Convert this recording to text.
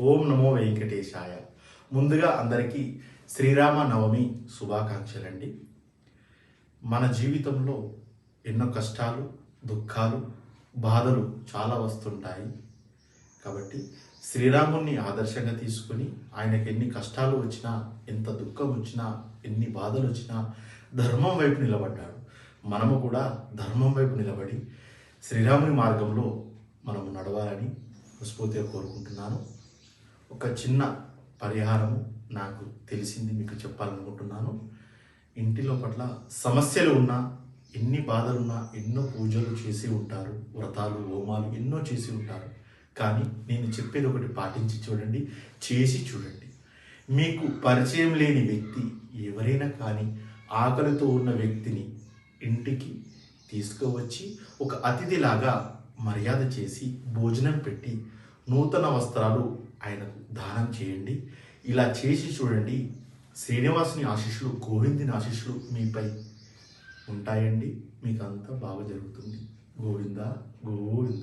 ఓం నమో వెంకటేశాయ. ముందుగా అందరికీ శ్రీరామ నవమి శుభాకాంక్షలండి. మన జీవితంలో ఎన్నో కష్టాలు, దుఃఖాలు, బాధలు చాలా వస్తుంటాయి. కాబట్టి శ్రీరాముణ్ణి ఆదర్శంగా తీసుకుని ఆయనకి ఎన్ని కష్టాలు వచ్చినా, ఎంత దుఃఖం వచ్చినా, ఎన్ని బాధలు వచ్చినా ధర్మం వైపు నిలబడ్డాడు. మనము కూడా ధర్మం వైపు నిలబడి శ్రీరాముని మార్గంలో మనము నడవాలని మనస్ఫూర్తిగా కోరుకుంటున్నాను. ఒక చిన్న పరిహారము నాకు తెలిసింది మీకు చెప్పాలనుకుంటున్నాను. ఇంటిలో పట్ల సమస్యలు ఉన్నా, ఎన్ని బాధలున్నా, ఎన్నో పూజలు చేసి ఉంటారు, వ్రతాలు హోమాలు ఎన్నో చేసి ఉంటారు. కానీ నేను చెప్పేది ఒకటి పాటించి చూడండి, చేసి చూడండి. మీకు పరిచయం లేని వ్యక్తి ఎవరైనా కానీ ఆకలితో ఉన్న వ్యక్తిని ఇంటికి తీసుకువచ్చి ఒక అతిథిలాగా మర్యాద చేసి భోజనం పెట్టి నూతన వస్త్రాలు ఆయనకు దానం చేయండి. ఇలా చేసి చూడండి, శ్రీనివాసుని ఆశీస్సులు, గోవిందుని ఆశీస్సులు మీపై ఉంటాయండి. మీకు అంతా బాగా జరుగుతుంది. గోవింద గోవింద.